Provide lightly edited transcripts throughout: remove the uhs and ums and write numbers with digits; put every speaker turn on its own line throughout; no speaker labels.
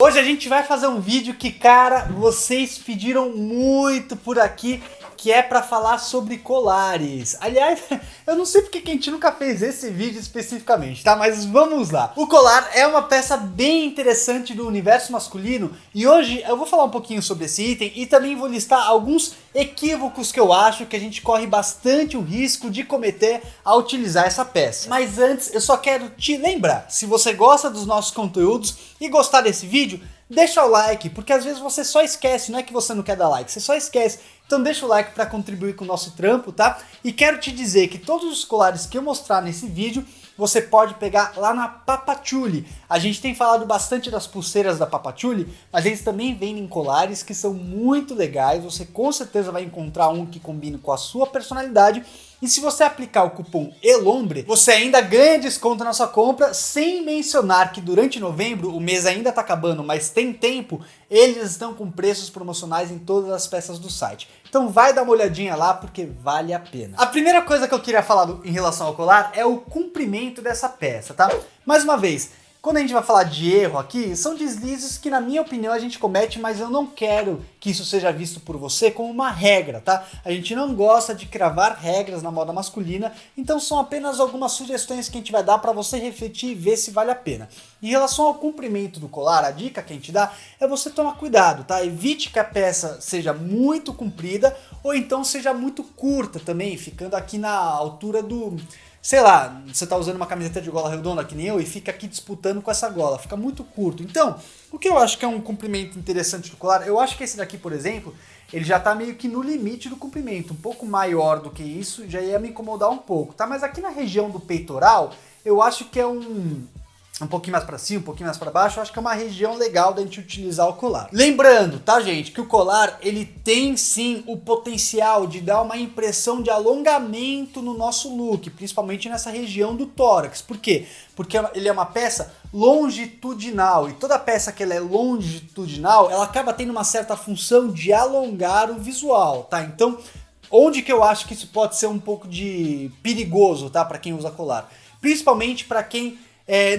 Hoje a gente vai fazer um vídeo que, cara, vocês pediram muito por aqui, que é pra falar sobre colares. Aliás, eu não sei porque que a gente nunca fez esse vídeo especificamente, tá? Mas vamos lá. O colar é uma peça bem interessante do universo masculino e hoje eu vou falar um pouquinho sobre esse item e também vou listar alguns equívocos que eu acho que a gente corre bastante o risco de cometer ao utilizar essa peça. Mas antes, eu só quero te lembrar, se você gosta dos nossos conteúdos e gostar desse vídeo, deixa o like, porque às vezes você só esquece, não é que você não quer dar like, você só esquece. Então deixa o like para contribuir com o nosso trampo, tá? E quero te dizer que todos os colares que eu mostrar nesse vídeo, você pode pegar lá na Papachuli. A gente tem falado bastante das pulseiras da Papachuli, mas eles também vendem colares que são muito legais. Você com certeza vai encontrar um que combine com a sua personalidade. E se você aplicar o cupom ELOMBRE, você ainda ganha desconto na sua compra, sem mencionar que durante novembro, o mês ainda está acabando, mas tem tempo, eles estão com preços promocionais em todas as peças do site. Então vai dar uma olhadinha lá, porque vale a pena. A primeira coisa que eu queria falar em relação ao colar é o comprimento dessa peça, tá? Mais uma vez, quando a gente vai falar de erro aqui, são deslizes que na minha opinião a gente comete, mas eu não quero que isso seja visto por você como uma regra, tá? A gente não gosta de cravar regras na moda masculina, então são apenas algumas sugestões que a gente vai dar para você refletir e ver se vale a pena. Em relação ao comprimento do colar, a dica que a gente dá é você tomar cuidado, tá? Evite que a peça seja muito comprida ou então seja muito curta também, ficando aqui na altura do... Sei lá, você tá usando uma camiseta de gola redonda que nem eu e fica aqui disputando com essa gola, fica muito curto. Então, o que eu acho que é um comprimento interessante do colar, eu acho que esse daqui, por exemplo, ele já tá meio que no limite do comprimento, um pouco maior do que isso, já ia me incomodar um pouco, tá? Mas aqui na região do peitoral, eu acho que é um pouquinho mais para cima, um pouquinho mais para baixo, eu acho que é uma região legal da gente utilizar o colar. Lembrando, tá, gente, que o colar, ele tem sim o potencial de dar uma impressão de alongamento no nosso look, principalmente nessa região do tórax. Por quê? Porque ele é uma peça longitudinal, e toda peça que ela é longitudinal, ela acaba tendo uma certa função de alongar o visual, tá? Então, onde que eu acho que isso pode ser um pouco de perigoso, tá, para quem usa colar? Principalmente para quem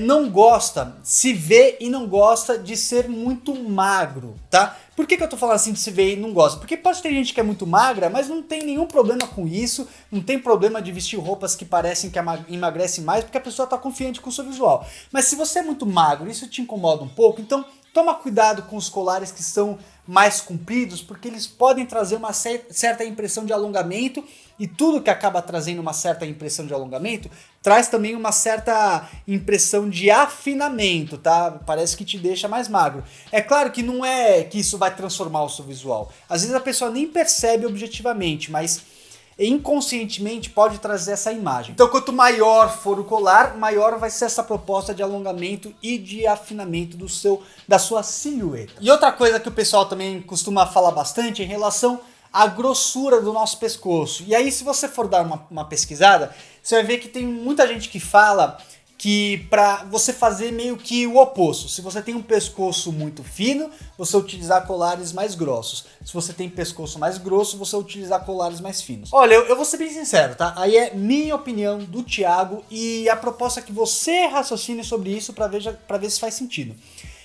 não gosta, se vê e não gosta de ser muito magro, tá? Por que eu tô falando assim de se ver e não gosta? Porque pode ter gente que é muito magra, mas não tem nenhum problema com isso, não tem problema de vestir roupas que parecem que emagrecem mais, porque a pessoa tá confiante com o seu visual. Mas se você é muito magro e isso te incomoda um pouco, então toma cuidado com os colares que são mais compridos, porque eles podem trazer uma certa impressão de alongamento, e tudo que acaba trazendo uma certa impressão de alongamento traz também uma certa impressão de afinamento, tá? Parece que te deixa mais magro. É claro que não é que isso vai transformar o seu visual. Às vezes a pessoa nem percebe objetivamente, mas inconscientemente pode trazer essa imagem. Então quanto maior for o colar, maior vai ser essa proposta de alongamento e de afinamento da sua silhueta. E outra coisa que o pessoal também costuma falar bastante é em relação à grossura do nosso pescoço. E aí se você for dar uma pesquisada, você vai ver que tem muita gente que fala que para você fazer meio que o oposto. Se você tem um pescoço muito fino, você utilizar colares mais grossos. Se você tem pescoço mais grosso, você utilizar colares mais finos. Olha, eu vou ser bem sincero, tá? Aí é minha opinião do Thiago e a proposta é que você raciocine sobre isso para ver se faz sentido.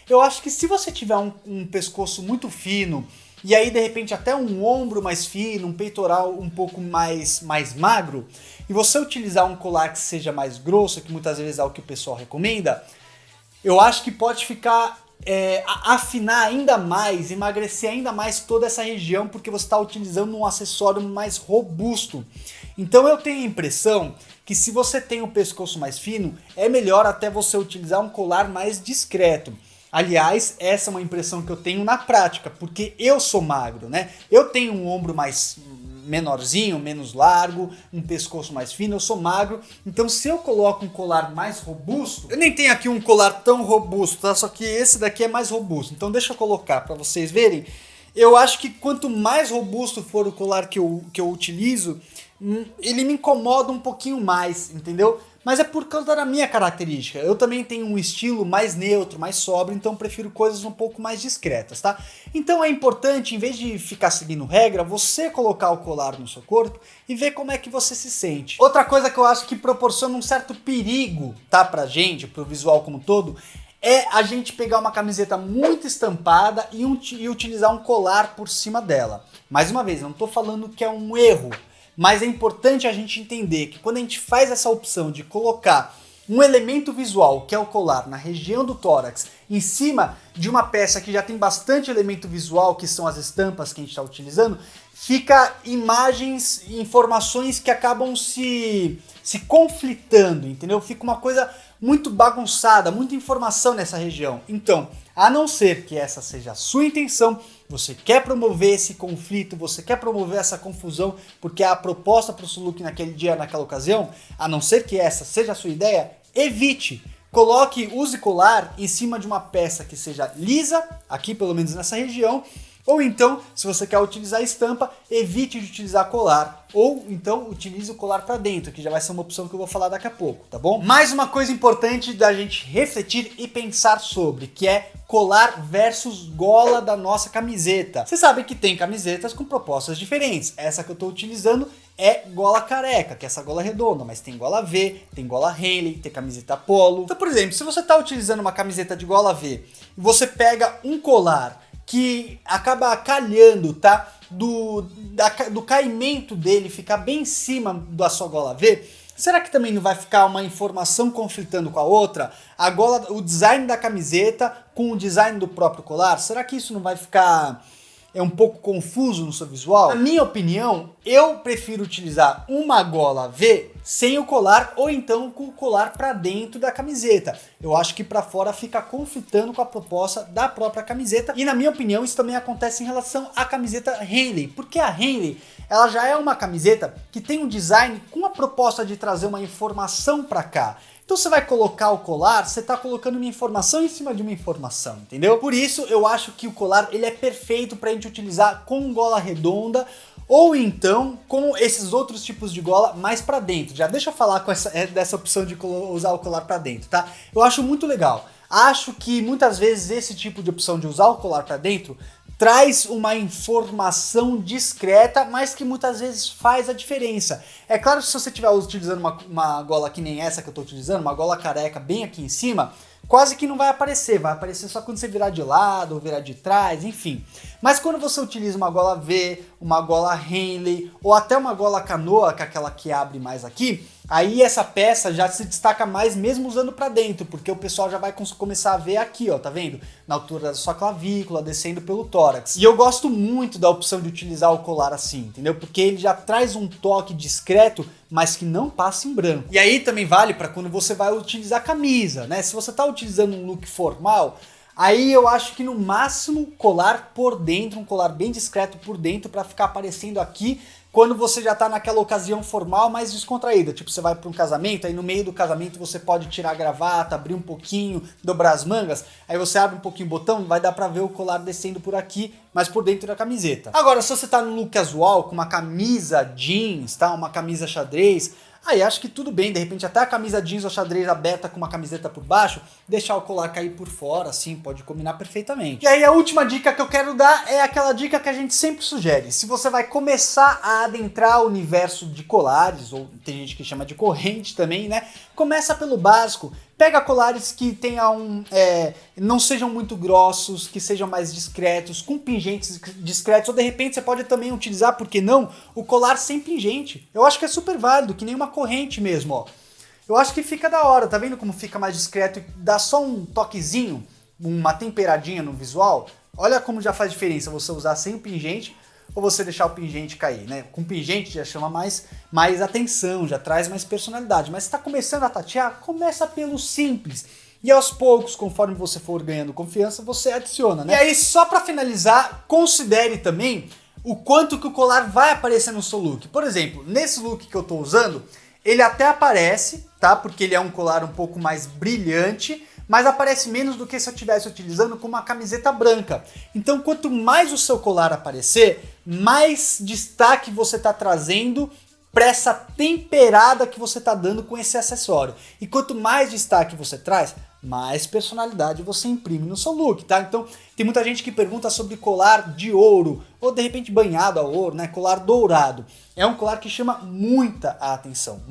Eu acho que se você tiver um pescoço muito fino, e aí de repente até um ombro mais fino, um peitoral um pouco mais magro, e você utilizar um colar que seja mais grosso, que muitas vezes é o que o pessoal recomenda, eu acho que pode ficar, afinar ainda mais, emagrecer ainda mais toda essa região, porque você está utilizando um acessório mais robusto. Então eu tenho a impressão que se você tem um pescoço mais fino, é melhor até você utilizar um colar mais discreto. Aliás, essa é uma impressão que eu tenho na prática, porque eu sou magro, né? Eu tenho um ombro mais menorzinho, menos largo, um pescoço mais fino, eu sou magro, então se eu coloco um colar mais robusto, eu nem tenho aqui um colar tão robusto, tá? Só que esse daqui é mais robusto, então deixa eu colocar para vocês verem. Eu acho que quanto mais robusto for o colar que eu utilizo, ele me incomoda um pouquinho mais, entendeu? Mas é por causa da minha característica. Eu também tenho um estilo mais neutro, mais sóbrio, então prefiro coisas um pouco mais discretas, tá? Então é importante, em vez de ficar seguindo regra, você colocar o colar no seu corpo e ver como é que você se sente. Outra coisa que eu acho que proporciona um certo perigo, tá, pra gente, pro visual como um todo, é a gente pegar uma camiseta muito estampada e utilizar um colar por cima dela. Mais uma vez, não estou falando que é um erro, mas é importante a gente entender que quando a gente faz essa opção de colocar um elemento visual, que é o colar, na região do tórax, em cima de uma peça que já tem bastante elemento visual, que são as estampas que a gente está utilizando, fica imagens e informações que acabam se conflitando, entendeu? Fica uma coisa muito bagunçada, muita informação nessa região. Então, a não ser que essa seja a sua intenção, você quer promover esse conflito, você quer promover essa confusão, porque é a proposta para o seu look naquele dia, naquela ocasião, a não ser que essa seja a sua ideia, evite. Use colar em cima de uma peça que seja lisa, aqui pelo menos nessa região, ou então, se você quer utilizar estampa, evite de utilizar colar, ou então utilize o colar para dentro, que já vai ser uma opção que eu vou falar daqui a pouco, tá bom? Mais uma coisa importante da gente refletir e pensar sobre, que é colar versus gola da nossa camiseta. Você sabe que tem camisetas com propostas diferentes. Essa que eu estou utilizando é gola careca, que é essa gola redonda, mas tem gola V, tem gola Henley, tem camiseta polo. Então, por exemplo, se você está utilizando uma camiseta de gola V e você pega um colar que acaba calhando, tá? Do caimento dele ficar bem em cima da sua gola V, será que também não vai ficar uma informação conflitando com a outra? A gola, o design da camiseta com o design do próprio colar, será que isso não vai ficar um pouco confuso no seu visual? Na minha opinião, eu prefiro utilizar uma gola V sem o colar ou então com o colar para dentro da camiseta. Eu acho que para fora fica conflitando com a proposta da própria camiseta e na minha opinião isso também acontece em relação à camiseta Henley, porque a Henley ela já é uma camiseta que tem um design com a proposta de trazer uma informação para cá. Então você vai colocar o colar, você está colocando uma informação em cima de uma informação, entendeu? Por isso eu acho que o colar ele é perfeito para a gente utilizar com gola redonda ou então com esses outros tipos de gola mais para dentro. Já deixa eu falar dessa opção de usar o colar para dentro, tá? Eu acho muito legal. Acho que muitas vezes esse tipo de opção de usar o colar para dentro traz uma informação discreta, mas que muitas vezes faz a diferença. É claro que se você estiver utilizando uma gola que nem essa que eu estou utilizando, uma gola careca bem aqui em cima, quase que não vai aparecer só quando você virar de lado ou virar de trás, enfim. Mas quando você utiliza uma gola V, uma gola Henley ou até uma gola canoa, que é aquela que abre mais aqui, aí essa peça já se destaca mais mesmo usando para dentro, porque o pessoal já vai começar a ver aqui, ó, tá vendo? Na altura da sua clavícula, descendo pelo tórax. E eu gosto muito da opção de utilizar o colar assim, entendeu? Porque ele já traz um toque discreto, mas que não passa em branco. E aí também vale para quando você vai utilizar camisa, né? Se você tá utilizando um look formal, aí eu acho que no máximo colar por dentro, um colar bem discreto por dentro para ficar aparecendo aqui quando você já tá naquela ocasião formal mais descontraída. Tipo, você vai para um casamento, aí no meio do casamento você pode tirar a gravata, abrir um pouquinho, dobrar as mangas, aí você abre um pouquinho o botão, vai dar para ver o colar descendo por aqui, mas por dentro da camiseta. Agora, se você tá no look casual, com uma camisa jeans, tá? Uma camisa xadrez, aí acho que tudo bem, de repente até a camisa jeans ou xadrez aberta com uma camiseta por baixo, deixar o colar cair por fora, assim, pode combinar perfeitamente. E aí a última dica que eu quero dar é aquela dica que a gente sempre sugere. Se você vai começar a adentrar o universo de colares, ou tem gente que chama de corrente também, né? Começa pelo básico. Pega colares que tenham, não sejam muito grossos, que sejam mais discretos, com pingentes discretos, ou de repente você pode também utilizar, por que não, o colar sem pingente. Eu acho que é super válido, que nem uma corrente mesmo, ó. Eu acho que fica da hora, tá vendo como fica mais discreto e dá só um toquezinho, uma temperadinha no visual? Olha como já faz diferença você usar sem o pingente ou você deixar o pingente cair, né? Com pingente já chama mais atenção, já traz mais personalidade. Mas se está começando a tatear, começa pelo simples. E aos poucos, conforme você for ganhando confiança, você adiciona, né? E aí, só para finalizar, considere também o quanto que o colar vai aparecer no seu look. Por exemplo, nesse look que eu tô usando, ele até aparece, tá? Porque ele é um colar um pouco mais brilhante, mas aparece menos do que se eu estivesse utilizando com uma camiseta branca. Então, quanto mais o seu colar aparecer, mais destaque você está trazendo para essa temperada que você está dando com esse acessório. E quanto mais destaque você traz, mais personalidade você imprime no seu look, tá? Então, tem muita gente que pergunta sobre colar de ouro, ou de repente banhado a ouro, né? Colar dourado. É um colar que chama muita atenção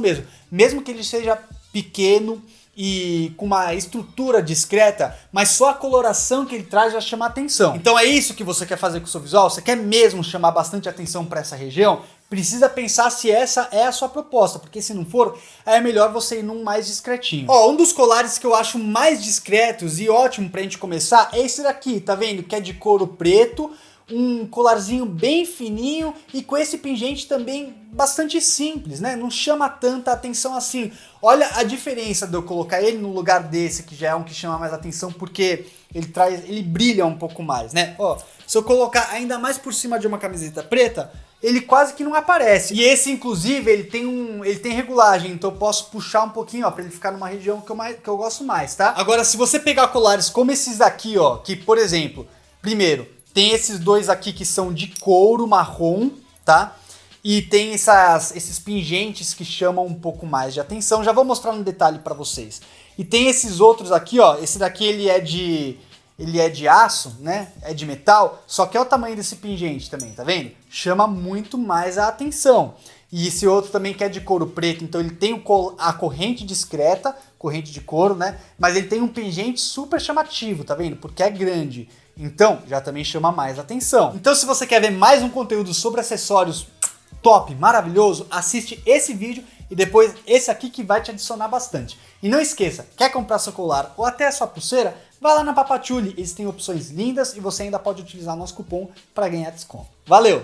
mesmo. Mesmo que ele seja pequeno, e com uma estrutura discreta, mas só a coloração que ele traz já chama atenção. Então é isso que você quer fazer com o seu visual? Você quer mesmo chamar bastante atenção para essa região? Precisa pensar se essa é a sua proposta, porque se não for, é melhor você ir num mais discretinho. Ó, um dos colares que eu acho mais discretos e ótimo pra gente começar é esse daqui, tá vendo? Que é de couro preto, um colarzinho bem fininho e com esse pingente também bastante simples, né? Não chama tanta atenção assim. Olha a diferença de eu colocar ele no lugar desse, que já é um que chama mais atenção, porque ele brilha um pouco mais, né? Ó, se eu colocar ainda mais por cima de uma camiseta preta, ele quase que não aparece. E esse, inclusive, ele tem regulagem, então eu posso puxar um pouquinho, ó, pra ele ficar numa região que eu gosto mais, tá? Agora, se você pegar colares como esses daqui, ó, que, por exemplo, primeiro, tem esses dois aqui que são de couro marrom, tá? E tem esses pingentes que chamam um pouco mais de atenção. Já vou mostrar no detalhe pra vocês. E tem esses outros aqui, ó. Esse daqui ele é de aço, né? É de metal. Só que é o tamanho desse pingente também, tá vendo? Chama muito mais a atenção. E esse outro também que é de couro preto. Então ele tem a corrente discreta, corrente de couro, né? Mas ele tem um pingente super chamativo, tá vendo? Porque é grande. Então, já também chama mais atenção. Então, se você quer ver mais um conteúdo sobre acessórios top, maravilhoso, assiste esse vídeo e depois esse aqui que vai te adicionar bastante. E não esqueça, quer comprar seu colar ou até a sua pulseira? Vai lá na Papachuli, eles têm opções lindas e você ainda pode utilizar nosso cupom para ganhar desconto. Valeu!